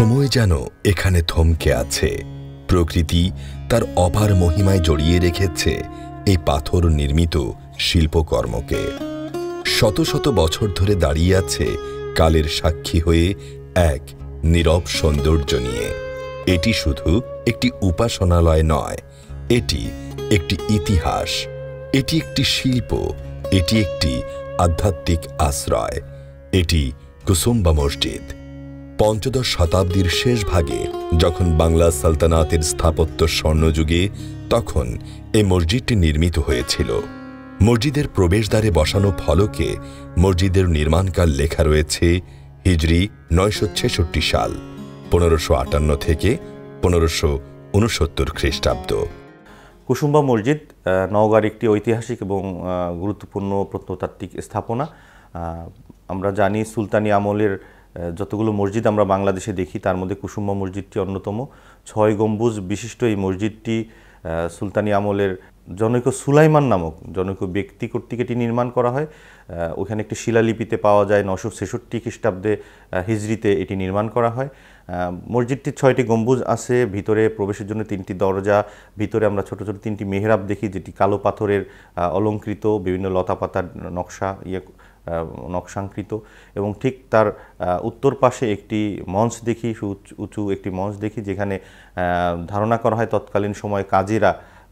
সময় যেন এখানে থমকে আছে। প্রকৃতি তার অপার মহিমায় জড়িয়ে রেখেছে এই পাথর নির্মিত শিল্পকর্মকে। শত শত বছর ধরে দাঁড়িয়ে আছে কালের সাক্ষী হয়ে এক নীরব সৌন্দর্য নিয়ে। এটি শুধু একটি উপাসনালয় নয়, এটি একটি ইতিহাস, এটি একটি শিল্প, এটি একটি আধ্যাত্মিক আশ্রয়। এটি কুসুম্বা মসজিদ। পঞ্চদশ শতাব্দীর শেষ ভাগে যখন বাংলা সালতানাতের স্থাপত্য স্বর্ণযুগে, তখন এই মসজিদটি নির্মিত হয়েছিল। মসজিদের প্রবেশদ্বারে বসানো ফলকে মসজিদের নির্মাণকাল লেখা রয়েছে হিজরি 966 সাল, 1558 থেকে 1569 খ্রিস্টাব্দ। কুসুম্বা মসজিদ নওগাঁর একটি ঐতিহাসিক এবং গুরুত্বপূর্ণ প্রত্নতাত্ত্বিক স্থাপনা। আমরা জানি সুলতানি আমলের যতগুলো মসজিদ আমরা বাংলাদেশে দেখি তার মধ্যে কুসুম্বা মসজিদটি অন্যতম। 6 গম্বুজ বিশিষ্ট এই মসজিদটি সুলতানি আমলের জনৈক সুলাইমান নামক জনৈক ব্যক্তি কর্তৃক এটি নির্মাণ করা হয়। ওখানে একটি শিলালিপিতে পাওয়া যায় 966 খ্রিস্টাব্দে হিজরিতে এটি নির্মাণ করা হয়। মসজিদটির 6টি গম্বুজ আছে, ভিতরে প্রবেশের জন্য 3টি দরজা, ভিতরে আমরা ছোট ছোট 3টি মেহরাব দেখি যেটি কালো পাথরের অলঙ্কৃত, বিভিন্ন লতাপাতার নকশাঙ্কৃত, এবং ঠিক তার উত্তর পাশে একটি মঞ্চ দেখি, উঁচু একটি মঞ্চ দেখি, যেখানে ধারণা করা হয় তৎকালীন সময়ে কাজীরা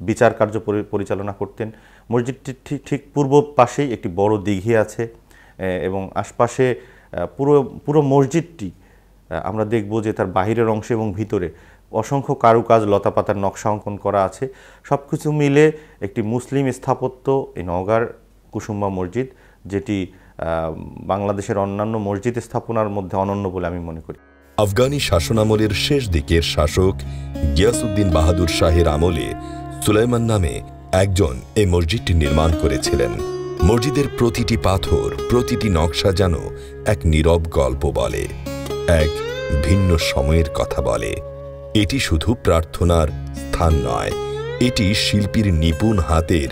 বিচার কার্য পরিচালনা করতেন। মসজিদটির ঠিক পূর্ব পাশেই একটি বড় দিঘি আছে এবং আশপাশে পুরো মসজিদটি আমরা দেখব যে তার বাহিরের অংশে এবং ভিতরে অসংখ্য কারুকাজ, লতাপাতার নকশা অঙ্কন করা আছে। সব কিছু মিলে একটি মুসলিম স্থাপত্য এই নওগাঁর কুসুম্বা মসজিদ, যেটি বাংলাদেশের অন্যান্য মসজিদ স্থাপনার মধ্যে অনন্য বলে আমি মনে করি। আফগানি শাসনামলের শেষ দিকের শাসক গিয়াসউদ্দিন বাহাদুর শাহের আমলে সুলাইমান নামে একজন এই মসজিদটি নির্মাণ করেছিলেন। মসজিদের প্রতিটি পাথর, প্রতিটি নকশা যেন এক নীরব গল্প বলে, এক ভিন্ন সময়ের কথা বলে। এটি শুধু প্রার্থনার স্থান নয়, এটি শিল্পীর নিপুণ হাতের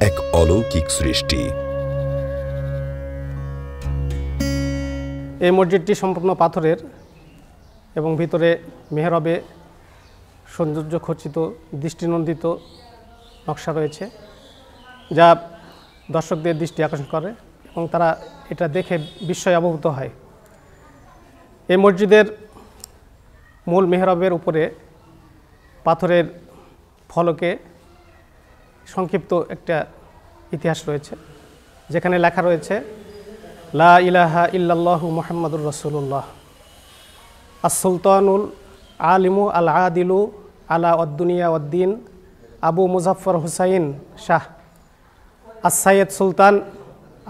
এক অলৌকিক সৃষ্টি। এই মসজিদটি সম্পূর্ণ পাথরের এবং ভিতরে মেহরাবে সৌন্দর্য খচিত, দৃষ্টিনন্দিত নকশা রয়েছে, যা দর্শকদের দৃষ্টি আকর্ষণ করে এবং তারা এটা দেখে বিস্ময়ে অবভূত হয়। এই মসজিদের মূল মেহরাবের উপরে পাথরের ফলকে সংক্ষিপ্ত একটা ইতিহাস রয়েছে, যেখানে লেখা রয়েছে লা ইলাহা ইল্লাল্লাহু মুহাম্মাদুর রাসূলুল্লাহ, আস-সুলতানুল আলিমু আল আদিলু আলা আদ-দুনিয়া ওয়াদ-দ্বীন আবু মুজাফফর হুসাইন শাহ আস-সাইয়্যিদ সুলতান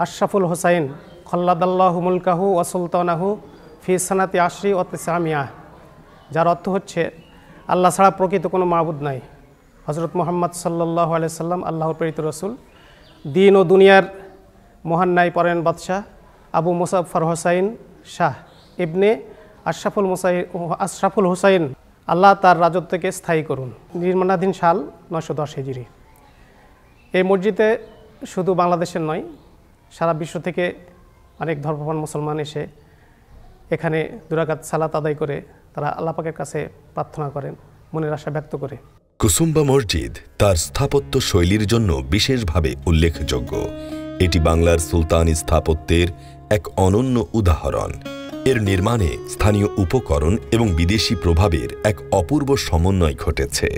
আশরাফুল হুসাইন খল্লাদাল্লাহু মুলকাহু ওয়া সুলতানাহু ফি সানাতি 10 ওয়া 900, যার অর্থ হচ্ছে আল্লাহ ছাড়া প্রকৃত কোনো মাবুদ নাই, হযরত মুহাম্মদ সাল্লাল্লাহু আলাইহি সাল্লাম আল্লাহর প্রেরিত রাসূল, দিন ও দুনিয়ার মহান ন্যায় পরায়ণ বাদশাহ আবু মুজাফফর হুসাইন শাহ ইবনে আশরাফুল হুসাইন, আল্লাহ তার রাজত্বকে স্থায়ী করুন। নির্মাণাধীন সাল 910 হিজরি। এই মসজিদে শুধু বাংলাদেশের নয়, সারা বিশ্ব থেকে অনেক ধর্মপ্রাণ মুসলমান এসে এখানে 2 রাকাত সালাত আদায় করে তারা আল্লাহ পাকের কাছে প্রার্থনা করেন, মনের আশা ব্যক্ত করে। কুসুম্বা মসজিদ তার স্থাপত্য শৈলীর জন্য বিশেষভাবে উল্লেখযোগ্য। এটি বাংলার সুলতানি স্থাপত্যের এক অনন্য উদাহরণ। এর নির্মাণে স্থানীয় উপকরণ এবং বিদেশি প্রভাবের এক অপূর্ব সমন্বয় ঘটেছে।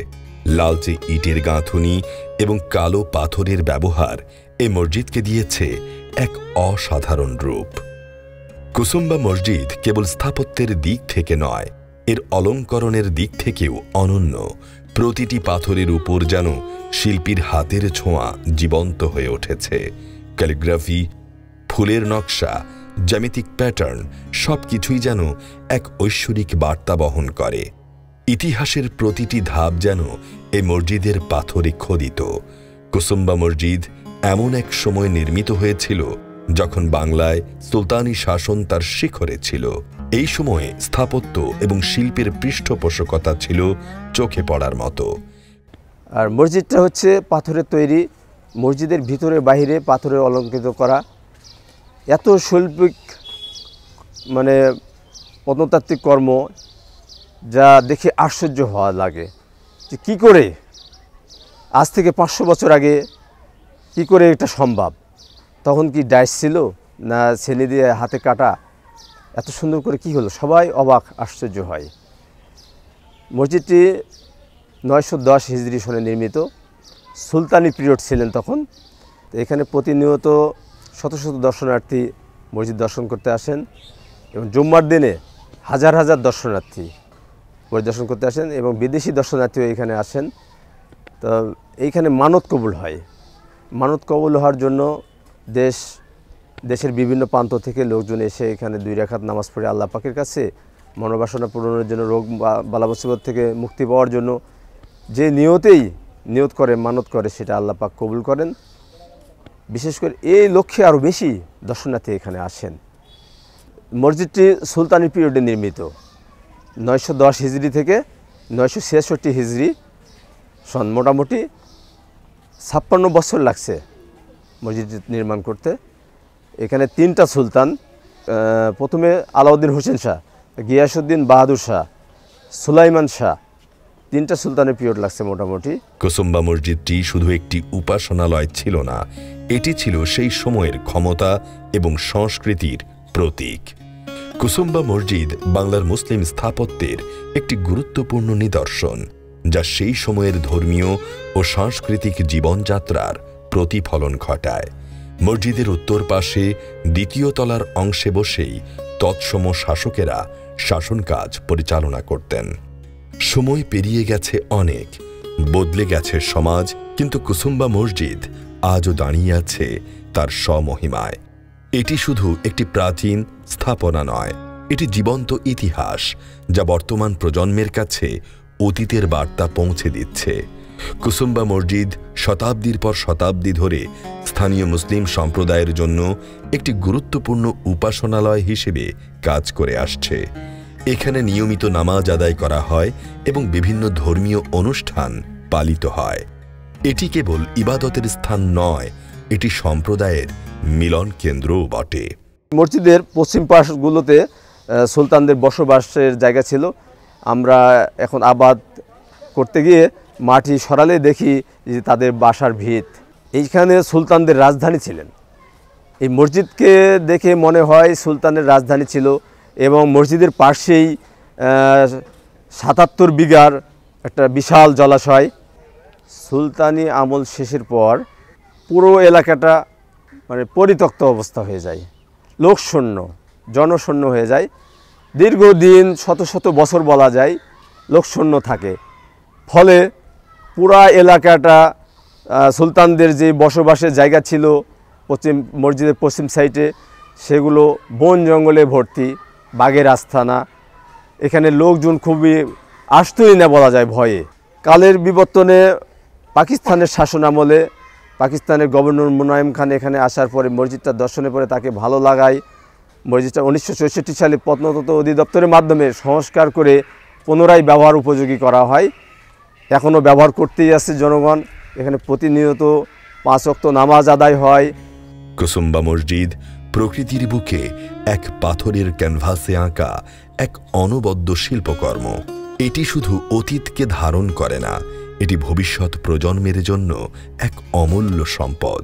লালচে ইটের গাঁথুনি এবং কালো পাথরের ব্যবহার এই মসজিদকে দিয়েছে এক অসাধারণ রূপ। কুসুম্বা মসজিদ কেবল স্থাপত্যের দিক থেকে নয়, এর অলঙ্করণের দিক থেকেও অনন্য। প্রতিটি পাথরের উপর যেন শিল্পীর হাতের ছোঁয়া জীবন্ত হয়ে উঠেছে। ক্যালিগ্রাফি, ফুলের নকশা, জ্যামিতিক প্যাটার্ন সবকিছুই যেন এক ঐশ্বরিক বার্তা বহন করে। ইতিহাসের প্রতিটি ধাপ যেন এই মসজিদের পাথরে খোদিত। কুসুম্বা মসজিদ এমন এক সময় নির্মিত হয়েছিল যখন বাংলায় সুলতানি শাসন তার শিখরে ছিল। এই সময়ে স্থাপত্য এবং শিল্পের পৃষ্ঠপোষকতা ছিল চোখে পড়ার মতো। আর মসজিদটা হচ্ছে পাথরের তৈরি, মসজিদের ভিতরে বাহিরে পাথরের অলঙ্কৃত করা। এত শৈল্পিক প্রত্নতাত্ত্বিক কর্ম যা দেখে আশ্চর্য হওয়া লাগে যে কী করে আজ থেকে 500 বছর আগে কি করে এটা সম্ভব। তখন কি ডাইস ছিল না ছেনি দিয়ে হাতে কাটা, এত সুন্দর করে কি হলো, সবাই অবাক আশ্চর্য হয়। মসজিদটি 910 হিজরি সনে নির্মিত, সুলতানি পিরিয়ড ছিলেন তখন। তো এখানে প্রতিনিয়ত শত শত দর্শনার্থী মসজিদ দর্শন করতে আসেন এবং জুম্মার দিনে হাজার হাজার দর্শনার্থী পরিদর্শন করতে আসেন এবং বিদেশি দর্শনার্থীও এখানে আসেন। তো এইখানে মানত কবুল হয়। মানত কবুল হওয়ার জন্য দেশের বিভিন্ন প্রান্ত থেকে লোকজন এসে এখানে 2 রাকাত নামাজ পড়ে আল্লাহ পাকের কাছে মনোবাসনা পূরণের জন্য, রোগ বা বালা মুসিবত থেকে মুক্তি পাওয়ার জন্য যে নিয়ত করে, মানত করে, সেটা আল্লাহ পাক কবুল করেন। বিশেষ করে এই লক্ষ্যে আরও বেশি দর্শনার্থী এখানে আসেন। মসজিদটি সুলতানি পিরিয়ডে নির্মিত, 910 হিজরি থেকে 966 হিজরি সন, মোটামুটি 56 বছর লাগছে মসজিদটি নির্মাণ করতে। এখানে 3টা সুলতান, প্রথমে আলাউদ্দিন হোসেন শাহ, গিয়াসউদ্দিন বাহাদুর শাহ, সুলাইমান শাহ, 3টা সুলতানের পিরিয়ড লাগছে মোটামুটি। কুসুম্বা মসজিদটি শুধু একটি উপাসনালয় ছিল না, এটি ছিল সেই সময়ের ক্ষমতা এবং সংস্কৃতির প্রতীক। কুসুম্বা মসজিদ বাংলার মুসলিম স্থাপত্যের একটি গুরুত্বপূর্ণ নিদর্শন, যা সেই সময়ের ধর্মীয় ও সাংস্কৃতিক জীবনযাত্রার প্রতিফলন ঘটায়। মসজিদের উত্তর পাশে 2য় তলার অংশে বসেই তৎসম শাসকেরা শাসন কাজ পরিচালনা করতেন। সময় পেরিয়ে গেছে অনেক, বদলে গেছে সমাজ, কিন্তু কুসুম্বা মসজিদ আজও দাঁড়িয়ে আছে তার স্বমহিমায়। এটি শুধু একটি প্রাচীন স্থাপনা নয়, এটি জীবন্ত ইতিহাস যা বর্তমান প্রজন্মের কাছে অতীতের বার্তা পৌঁছে দিচ্ছে। কুসুম্বা মসজিদ শতাব্দীর পর শতাব্দী ধরে স্থানীয় মুসলিম সম্প্রদায়ের জন্য একটি গুরুত্বপূর্ণ উপাসনালয় হিসেবে কাজ করে আসছে। এখানে নিয়মিত নামাজ আদায় করা হয় এবং বিভিন্ন ধর্মীয় অনুষ্ঠান পালিত হয়। এটি কেবল ইবাদতের স্থান নয়, এটি সম্প্রদায়ের মিলন কেন্দ্রও বটে। মসজিদের পশ্চিম পাশগুলোতে সুলতানদের বসবাসের জায়গা ছিল। আমরা এখন আবাদ করতে গিয়ে মাটি সরালে দেখি যে তাদের বাসার ভিত। এইখানে সুলতানদের রাজধানী ছিলেন। এই মসজিদকে দেখে মনে হয় সুলতানের রাজধানী ছিল এবং মসজিদের পাশেই 77 বিঘার একটা বিশাল জলাশয়। সুলতানি আমল শেষের পর পুরো এলাকাটা মানে পরিত্যক্ত অবস্থা হয়ে যায়, লোকশূন্য, জনশূন্য হয়ে যায়। দীর্ঘদিন শত শত বছর বলা যায় লোকশূন্য থাকে। ফলে পুরা এলাকাটা সুলতানদের যে বসবাসের জায়গা ছিল মসজিদের পশ্চিম সাইডে, সেগুলো বন জঙ্গলে ভর্তি, বাঘের আস্তানা। এখানে লোকজন খুবই আসতই না বলা যায় ভয়ে। কালের বিবর্তনে পাকিস্তানের শাসন আমলে পাকিস্তানের গভর্নর মুনায়েম খান এখানে আসার পরে মসজিদটা দর্শনের পরে তাকে ভালো লাগায় মসজিদটা 1964 সালে প্রত্নতত্ত্ব অধিদপ্তরের মাধ্যমে সংস্কার করে পুনরায় ব্যবহার উপযোগী করা হয়। এখনও ব্যবহার করতেই আছে জনগণ। এখানে প্রতিনিয়ত 5 ওয়াক্ত নামাজ আদায় হয়। কুসুম্বা মসজিদ প্রকৃতির বুকে এক পাথরের ক্যানভাসে আঁকা এক অনবদ্য শিল্পকর্ম। এটি শুধু অতীতকে ধারণ করে না, এটি ভবিষ্যৎ প্রজন্মের জন্য এক অমূল্য সম্পদ।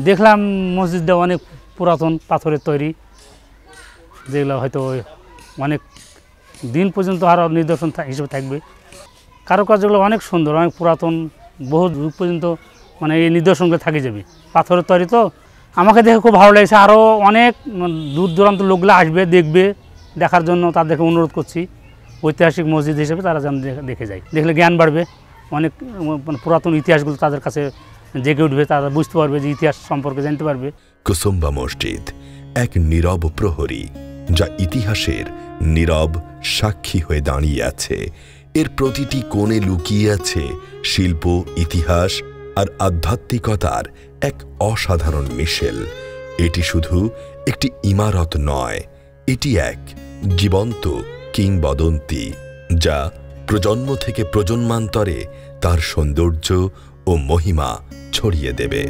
দেখলাম মসজিদটা অনেক পুরাতন পাথরের তৈরি, যেগুলো হয়তো অনেক দিন পর্যন্ত আরও নিদর্শন হিসেবে থাকবে। কারুকার্যগুলো অনেক সুন্দর, অনেক পুরাতন, বহু যুগ পর্যন্ত মানে এই নিদর্শনগুলো থাকে যাবে। পাথরের তৈরি তো আমাকে দেখে খুব ভালো লাগছে। আরও অনেক দূর দূরান্ত লোকগুলো আসবে, দেখবে, দেখার জন্য তাদেরকে অনুরোধ করছি ঐতিহাসিক মসজিদ হিসেবে তারা যেন দেখে যায়। দেখলে জ্ঞান বাড়বে, অনেক মানে পুরাতন ইতিহাসগুলো তাদের কাছে জেগে উঠবে, তারা বুঝতে পারবে, যে ইতিহাস সম্পর্কে জানতে পারবে। কুসুম্বা মসজিদ এক নীরব প্রহরী, যা ইতিহাসের নীরব সাক্ষী হয়ে দাঁড়িয়ে আছে। এর প্রতিটি কোণে লুকিয়ে আছে শিল্প, ইতিহাস আর আধ্যাত্মিকতার এক অসাধারণ মিশেল। এটি শুধু একটি ইমারত নয়, এটি এক জীবন্ত কিংবদন্তি, যা প্রজন্ম থেকে প্রজন্মান্তরে তার সৌন্দর্য ও মহিমা ছড়িয়ে দেবে।